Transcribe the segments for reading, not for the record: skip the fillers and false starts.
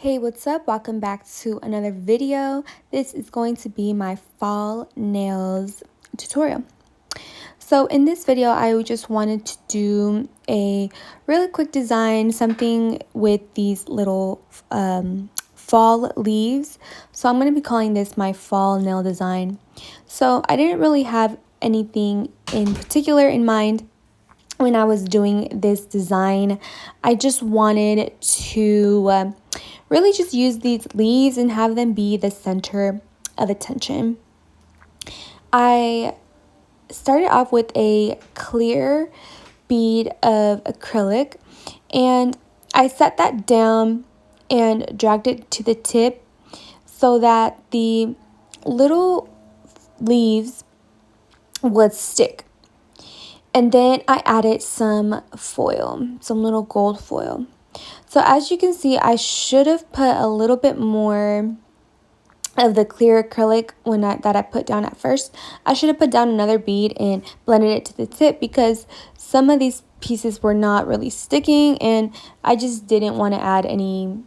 Hey, what's up? Welcome back to another video. This is going to be my fall nails tutorial. So in this video, I just wanted to do a really quick design, something with these little fall leaves. So I'm going to be calling this my fall nail design. So I didn't really have anything in particular in mind when I was doing this design. I just wanted to really just use these leaves and have them be the center of attention. I started off with a clear bead of acrylic and I set that down and dragged it to the tip so that the little leaves would stick. And then I added some foil, some little gold foil. So as you can see, I should have put a little bit more of the clear acrylic that I put down at first. I should have put down another bead and blended it to the tip because some of these pieces were not really sticking and I just didn't want to add any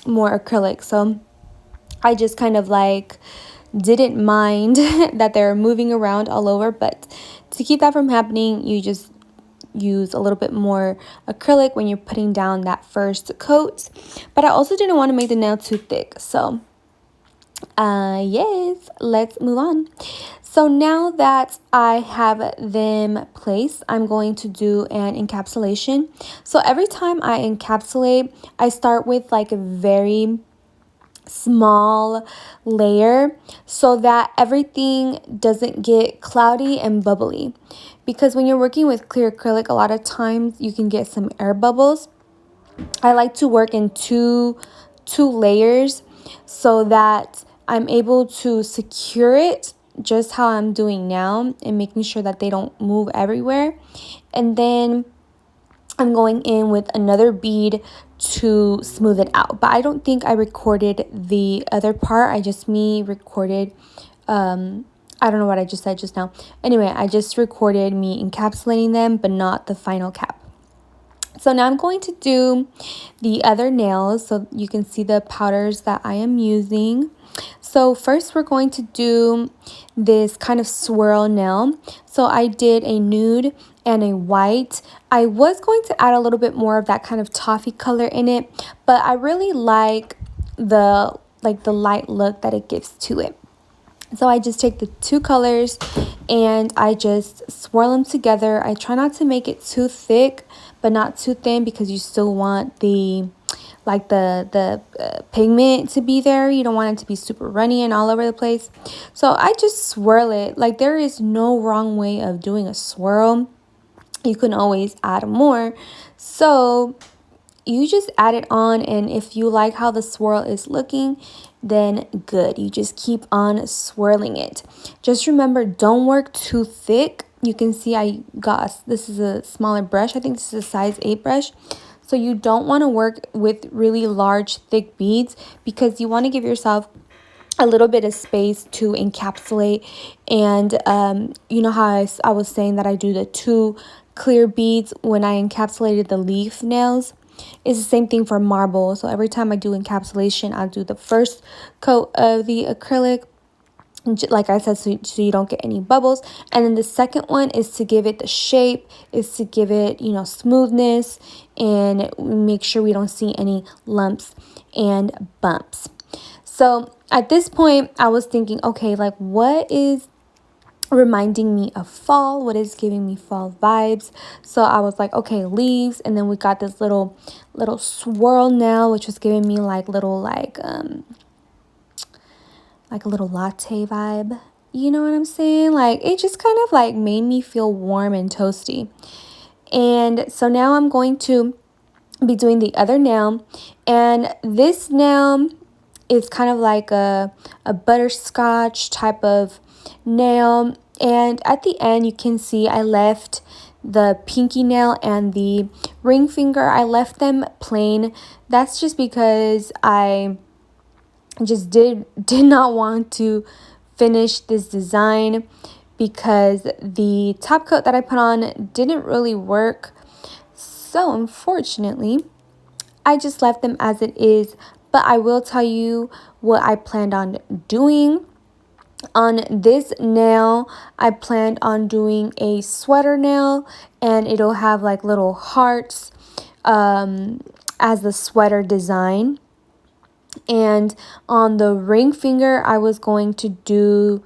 more acrylic. So I just kind of like didn't mind that they're moving around all over, but to keep that from happening, you just use a little bit more acrylic when you're putting down that first coat. But I also didn't want to make the nail too thick, so yes, let's move on. So now that I have them placed, I'm going to do an encapsulation. So every time I encapsulate, I start with like a very small layer so that everything doesn't get cloudy and bubbly, because when you're working with clear acrylic, a lot of times you can get some air bubbles. I like to work in two layers so that I'm able to secure it just how I'm doing now and making sure that they don't move everywhere. And then I'm going in with another bead to smooth it out. But I don't think I recorded the other part. I just recorded, I don't know what I just said just now. Anyway, I just recorded me encapsulating them, but not the final cap. So now I'm going to do the other nails so you can see the powders that I am using. So first we're going to do this kind of swirl nail. So I did a nude and a white. I was going to add a little bit more of that kind of toffee color in it, but I really like the light look that it gives to it. So I just take the two colors and I just swirl them together. I try not to make it too thick, but not too thin, because you still want the pigment to be there. You don't want it to be super runny and all over the place. So I just swirl it. Like, there is no wrong way of doing a swirl. You can always add more. So you just add it on, and if you like how the swirl is looking, then good. You just keep on swirling it. Just remember, don't work too thick. You can see this is a smaller brush. I think this is a size 8 brush. So you don't want to work with really large, thick beads, because you want to give yourself a little bit of space to encapsulate. And you know how I was saying that I do the 2 clear beads when I encapsulated the leaf nails? It's the same thing for marble. So every time I do encapsulation, I'll do the first coat of the acrylic, like I said, so you don't get any bubbles. And then the second one is to give it the shape, is to give it, smoothness, and make sure we don't see any lumps and bumps. So at this point, I was thinking, okay, like, what is reminding me of fall? What is giving me fall vibes? So I was like, okay, leaves. And then we got this little swirl nail, which was giving me like a little latte vibe. You know what I'm saying? Like, it just kind of like made me feel warm and toasty. And so now I'm going to be doing the other nail, and this nail is kind of like a butterscotch type of nail. And at the end, you can see I left the pinky nail and the ring finger, I left them plain. That's just because I just did not want to finish this design, because the top coat that I put on didn't really work. So unfortunately, I just left them as it is but I will tell you what I planned on doing. On this nail, I planned on doing a sweater nail, and it'll have like little hearts as the sweater design. And on the ring finger, I was going to do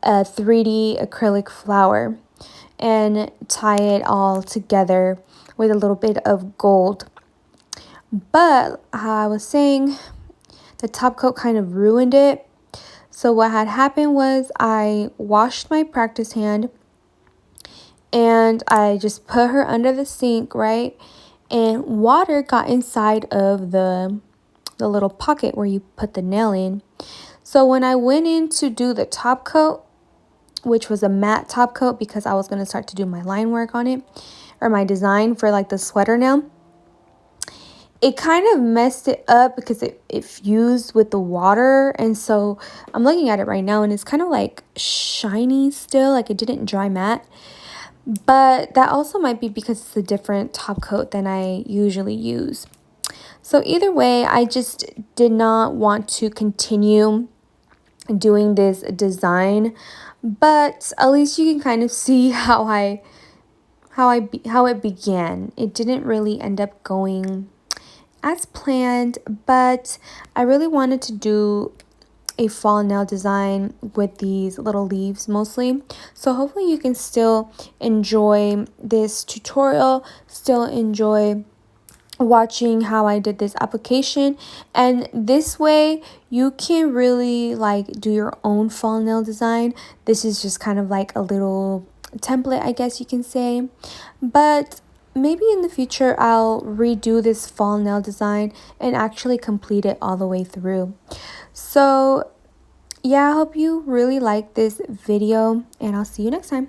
a 3D acrylic flower and tie it all together with a little bit of gold. But how I was saying, the top coat kind of ruined it. So what had happened was I washed my practice hand and I just put her under the sink, right? And water got inside of the little pocket where you put the nail in. So when I went in to do the top coat, which was a matte top coat because I was going to start to do my line work on it, or my design for like the sweater nail, it kind of messed it up because it fused with the water. And so I'm looking at it right now and it's kind of like shiny still, like it didn't dry matte. But that also might be because it's a different top coat than I usually use. So either way, I just did not want to continue doing this design, but at least you can kind of see how it began. It didn't really end up going as planned, but I really wanted to do a fall nail design with these little leaves mostly. So hopefully you can still enjoy this tutorial, still enjoy watching how I did this application, and this way you can really like do your own fall nail design. This is just kind of like a little template, I guess you can say, but maybe in the future I'll redo this fall nail design and actually complete it all the way through. So yeah, I hope you really like this video and I'll see you next time.